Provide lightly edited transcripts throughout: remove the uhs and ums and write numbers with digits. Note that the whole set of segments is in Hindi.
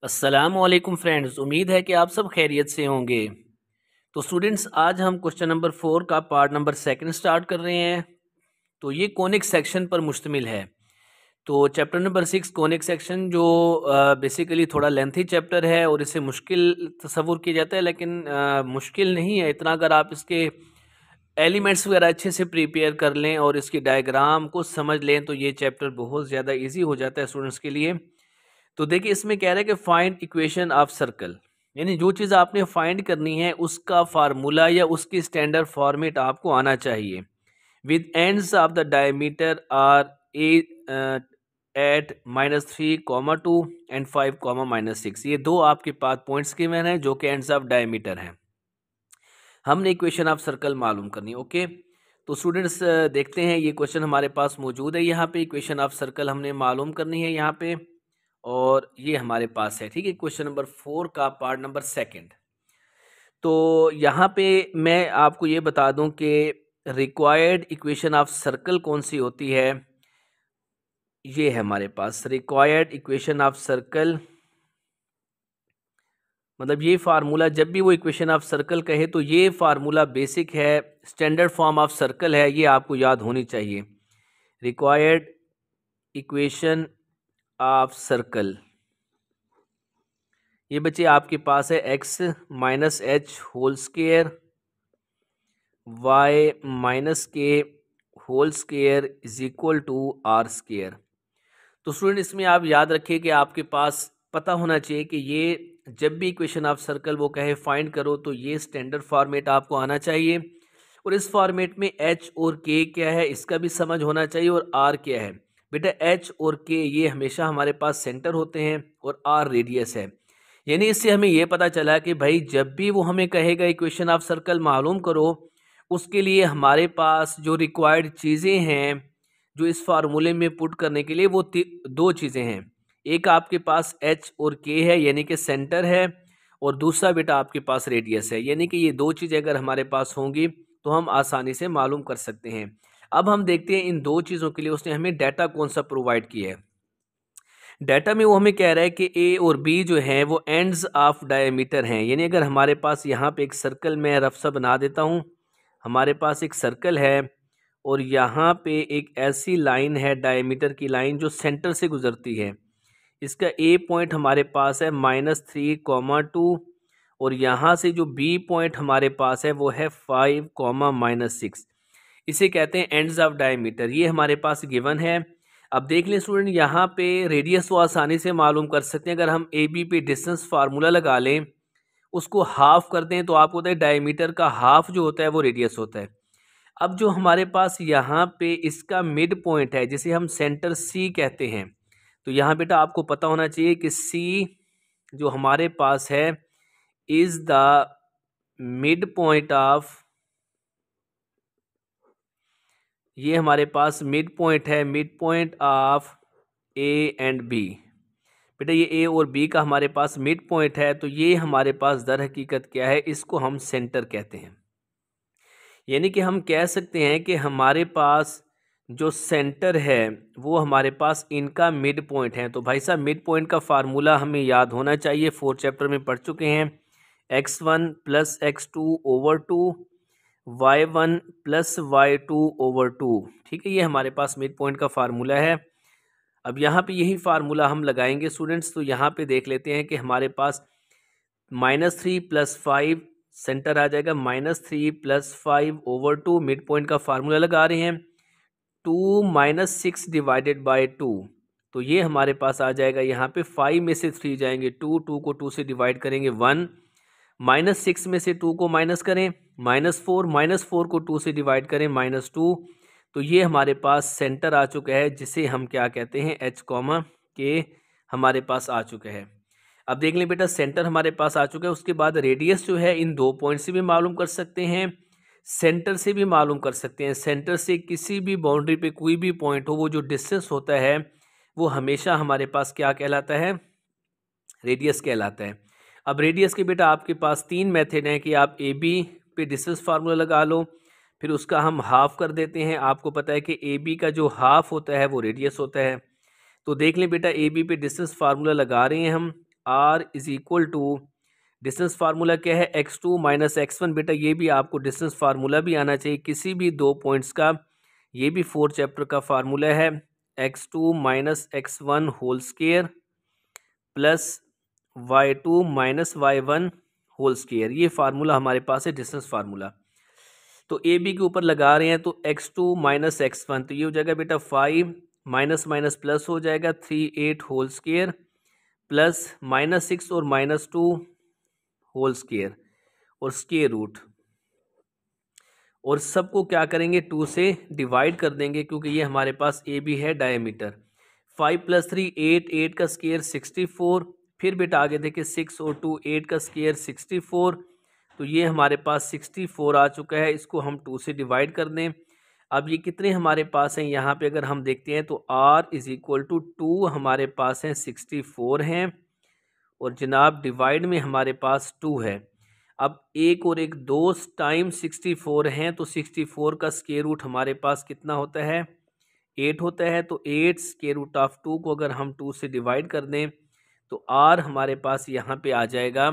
अस्सलामुअलैकुम फ्रेंड्स, उम्मीद है कि आप सब खैरियत से होंगे। तो स्टूडेंट्स, आज हम क्वेश्चन नंबर 4 का पार्ट नंबर सेकंड स्टार्ट कर रहे हैं। तो ये कोनिक सेक्शन पर मुश्तमिल है। तो चैप्टर नंबर 6 कोनिक सेक्शन जो बेसिकली थोड़ा लेंथी चैप्टर है और इसे मुश्किल तस्वुर किया जाता है, लेकिन मुश्किल नहीं है इतना। अगर आप इसके एलिमेंट्स वगैरह अच्छे से प्रिपेयर कर लें और इसकी डायग्राम को समझ लें तो ये चैप्टर बहुत ज़्यादा ईजी हो जाता है स्टूडेंट्स के लिए। तो देखिए, इसमें कह रहा है कि फाइंड इक्वेशन ऑफ सर्कल, यानी जो चीज़ आपने फाइंड करनी है उसका फार्मूला या उसकी स्टैंडर्ड फॉर्मेट आपको आना चाहिए। With ends of the diameter are A at -3, 2 and 5, -6। ये दो आपके पास पॉइंट्स गिवन हैं जो कि एंड्स ऑफ डायमीटर हैं। हमने इक्वेशन ऑफ सर्कल मालूम करनी है। ओके, तो स्टूडेंट्स देखते हैं, ये क्वेश्चन हमारे पास मौजूद है। यहाँ पे इक्वेशन ऑफ सर्कल हमने मालूम करनी है यहाँ पे, और ये हमारे पास है। ठीक है, क्वेश्चन नंबर 4 का पार्ट नंबर सेकंड। तो यहाँ पे मैं आपको ये बता दूं कि रिक्वायर्ड इक्वेशन ऑफ सर्कल कौन सी होती है। ये है हमारे पास रिक्वायर्ड इक्वेशन ऑफ सर्कल, मतलब ये फार्मूला, जब भी वो इक्वेशन ऑफ सर्कल कहे तो ये फार्मूला बेसिक है, स्टैंडर्ड फॉर्म ऑफ सर्कल है, ये आपको याद होनी चाहिए। रिक्वायर्ड इक्वेशन ऑफ सर्कल, ये बच्चे आपके पास है x minus h whole square y minus k whole square is equal to r square. तो स्टूडेंट, इसमें आप याद रखिए कि आपके पास पता होना चाहिए कि ये जब भी इक्वेशन ऑफ सर्कल वो कहे फाइंड करो तो ये स्टैंडर्ड फॉर्मेट आपको आना चाहिए, और इस फॉर्मेट में h और k क्या है इसका भी समझ होना चाहिए, और r क्या है। बेटा, h और k ये हमेशा हमारे पास सेंटर होते हैं और r रेडियस है। यानी इससे हमें ये पता चला कि भाई जब भी वो हमें कहेगा इक्वेशन ऑफ सर्कल मालूम करो, उसके लिए हमारे पास जो रिक्वायर्ड चीज़ें हैं जो इस फार्मूले में पुट करने के लिए, वो दो चीज़ें हैं। एक आपके पास h और k है, यानी कि सेंटर है, और दूसरा बेटा आपके पास रेडियस है। यानी कि ये दो चीज़ें अगर हमारे पास होंगी तो हम आसानी से मालूम कर सकते हैं। अब हम देखते हैं इन दो चीज़ों के लिए उसने हमें डाटा कौन सा प्रोवाइड किया है। डाटा में वो हमें कह रहा है कि ए और बी जो हैं वो एंड्स ऑफ डायमीटर हैं। यानी अगर हमारे पास यहाँ पे एक सर्कल, मैं रफ सा बना देता हूँ, हमारे पास एक सर्कल है और यहाँ पे एक ऐसी लाइन है, डायमीटर की लाइन, जो सेंटर से गुजरती है। इसका ए पॉइंट हमारे पास है -3, 2, और यहाँ से जो बी पॉइंट हमारे पास है वो है 5, -6। इसे कहते हैं एंड्स ऑफ डायमीटर। ये हमारे पास गिवन है। अब देख लें स्टूडेंट, यहाँ पे रेडियस तो आसानी से मालूम कर सकते हैं। अगर हम ए बी पे डिस्टेंस फार्मूला लगा लें, उसको हाफ कर दें, तो आपको पता है डायमीटर का हाफ जो होता है वो रेडियस होता है। अब जो हमारे पास यहाँ पे इसका मिड पॉइंट है, जिसे हम सेंटर सी कहते हैं, तो यहाँ बेटा आपको पता होना चाहिए कि सी जो हमारे पास है is the mid point of, ये हमारे पास मिड पॉइंट है, mid point of A and B. बेटा, ये ए और बी का हमारे पास मिड पॉइंट है, तो ये हमारे पास दर हकीकत क्या है, इसको हम सेंटर कहते हैं। यानी कि हम कह सकते हैं कि हमारे पास जो सेंटर है वो हमारे पास इनका मिड पॉइंट है। तो भाई साहब, मिड पॉइंट का फार्मूला हमें याद होना चाहिए, 4 चैप्टर में पढ़ चुके हैं। x1 + x2/2, y1 + y2/2। ठीक है, ये हमारे पास मिड पॉइंट का फार्मूला है। अब यहाँ पे यही फार्मूला हम लगाएंगे स्टूडेंट्स। तो यहाँ पे देख लेते हैं कि हमारे पास -3 + 5 सेंटर आ जाएगा, -3 + 5/2 मिड पॉइंट का फार्मूला लगा रहे हैं। 2 - 6 / 2, तो ये हमारे पास आ जाएगा यहाँ पे 5 में से 3 जाएंगे 2 को 2 से डिवाइड करेंगे 1, -6 में से 2 को माइनस करें -4 को 2 से डिवाइड करें -2। तो ये हमारे पास सेंटर आ चुका है, जिसे हम क्या कहते हैं, h, के हमारे पास आ चुका है। अब देख लें बेटा, सेंटर हमारे पास आ चुका है। उसके बाद रेडियस जो है इन दो पॉइंट से भी मालूम कर सकते हैं, सेंटर से भी मालूम कर सकते हैं। सेंटर से किसी भी बाउंड्री पे कोई भी पॉइंट हो, वो जो डिस्टेंस होता है वो हमेशा हमारे पास क्या कहलाता है, रेडियस कहलाता है। अब रेडियस के बेटा आपके पास 3 मेथड हैं कि आप ए बी पे डिस्टेंस फार्मूला लगा लो, फिर उसका हम हाफ कर देते हैं। आपको पता है कि ए बी का जो हाफ होता है वो रेडियस होता है। तो देख लें बेटा, ए बी पे डिस्टेंस फार्मूला लगा रहे हैं हम, R is equal to, distance formula क्या है, x2 माइनस x1। बेटा ये भी आपको डिस्टेंस फार्मूला भी आना चाहिए किसी भी दो पॉइंट्स का, ये भी 4 चैप्टर का फार्मूला है, x2 minus x1 whole square plus y2 minus y1 whole square. ये फार्मूला हमारे पास है डिस्टेंस फार्मूला। तो ए बी के ऊपर लगा रहे हैं तो x2 माइनस x1, तो ये हो जाएगा बेटा 5 माइनस माइनस प्लस हो जाएगा 3 8 होल स्क्वायर प्लस -6 और -2 होल स्क्वायर और स्क्वायर रूट, और सबको क्या करेंगे 2 से डिवाइड कर देंगे क्योंकि ये हमारे पास ए बी है डायमीटर। 5 + 3 8, 8 का स्क्वायर 64, फिर बेटा आगे देखिए 6 और 2 8 का स्क्वायर 64, तो ये हमारे पास 64 आ चुका है। इसको हम 2 से डिवाइड कर दें। अब ये कितने हमारे पास हैं, यहाँ पे अगर हम देखते हैं तो r इज़ इक्वल टू 2 हमारे पास हैं 64 हैं, और जनाब डिवाइड में हमारे पास 2 है। अब एक और एक 2 टाइम 64 हैं, तो 64 का स्क्वायर रूट हमारे पास कितना होता है, 8 होता है। तो 8 स्क्वायर रूट ऑफ 2 को अगर हम 2 से डिवाइड कर दें तो r हमारे पास यहाँ पे आ जाएगा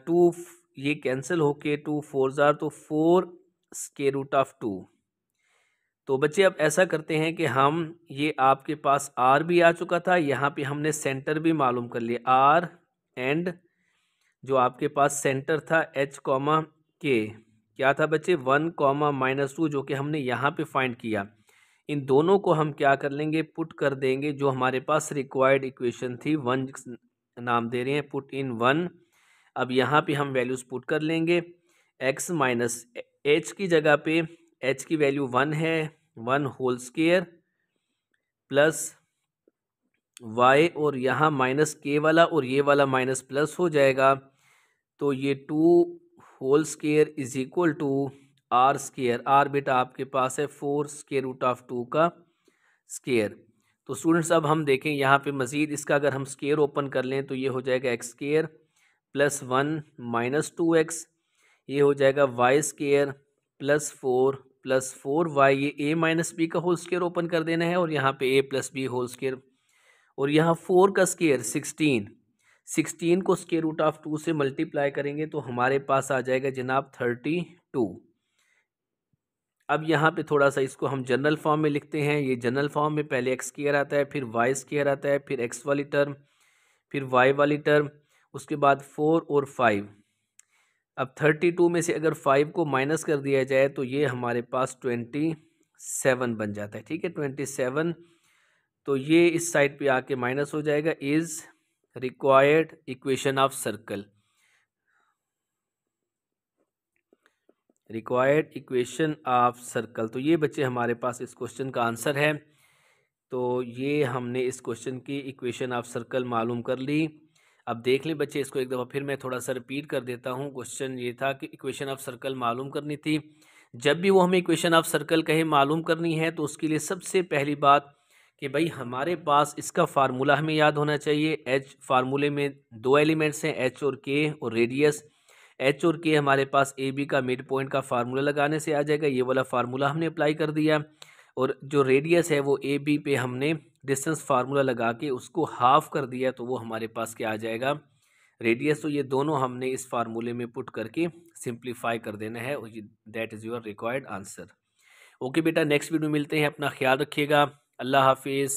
2, ये कैंसिल होके 2 4 ज़ार, तो 4 स्क्वायर रूट ऑफ 2। तो बच्चे अब ऐसा करते हैं कि हम, ये आपके पास r भी आ चुका था, यहाँ पे हमने सेंटर भी मालूम कर लिया, r एंड जो आपके पास सेंटर था h कॉमा के, क्या था बच्चे 1 कॉमा -2, जो कि हमने यहाँ पे फाइंड किया। इन दोनों को हम क्या कर लेंगे, पुट कर देंगे, जो हमारे पास रिक्वायर्ड इक्वेशन थी 1 नाम दे रहे हैं, पुट इन 1। अब यहाँ पे हम वैल्यूज़ पुट कर लेंगे, x माइनस h की जगह पे h की वैल्यू 1 है, 1 होल स्क्वायर प्लस y, और यहाँ माइनस के वाला और ये वाला माइनस प्लस हो जाएगा, तो ये 2 whole square is equal to r square. r बेटा आपके पास है 4 स्क्वायर रूट ऑफ 2 का स्क्वायर। तो स्टूडेंट्स अब हम देखें यहाँ पे मज़ीद इसका अगर हम स्क्वायर ओपन कर लें तो ये हो जाएगा x square plus 1 minus 2x, ये हो जाएगा y स्क्वायर प्लस 4 ये a माइनस बी का होल स्क्वायर ओपन कर देना है, और यहाँ पे a plus B whole square, और यहाँ 4 का स्क्वायर 16 को स्क्वायर रूट ऑफ 2 से मल्टीप्लाई करेंगे तो हमारे पास आ जाएगा जनाब 32। अब यहाँ पे थोड़ा सा इसको हम जनरल फॉर्म में लिखते हैं। ये जनरल फॉर्म में पहले x स्क्वायर आता है, फिर y स्क्वायर आता है, फिर x वाली टर्म, फिर y वाली टर्म, उसके बाद 4 और 5। अब 32 में से अगर 5 को माइनस कर दिया जाए तो ये हमारे पास 27 बन जाता है। ठीक है, 27, तो ये इस साइड पे आके माइनस हो जाएगा। Is required equation of circle, required equation of circle. तो ये बच्चे हमारे पास इस क्वेश्चन का आंसर है। तो ये हमने इस क्वेश्चन की इक्वेशन ऑफ सर्कल मालूम कर ली। अब देख लें बच्चे, इसको एक दफ़ा फिर मैं थोड़ा सा रिपीट कर देता हूँ। क्वेश्चन ये था कि इक्वेशन ऑफ सर्कल मालूम करनी थी। जब भी वो हमें इक्वेशन ऑफ सर्कल कहे मालूम करनी है तो उसके लिए सबसे पहली बात कि भाई हमारे पास इसका फार्मूला हमें याद होना चाहिए। एच फार्मूले में 2 एलिमेंट्स हैं, एच और के, और रेडियस। एच और के हमारे पास ए बी का मिड पॉइंट का फार्मूला लगाने से आ जाएगा, ये वाला फार्मूला हमने अप्लाई कर दिया। और जो रेडियस है वो ए बी पे हमने डिस्टेंस फार्मूला लगा के उसको हाफ कर दिया, तो वो हमारे पास क्या आ जाएगा, रेडियस। तो ये दोनों हमने इस फार्मूले में पुट करके सिंप्लीफाई कर देना है, और that is your required answer. Okay बेटा, नेक्स्ट वीडियो मिलते हैं, अपना ख्याल रखिएगा, अल्लाह हाफिज़।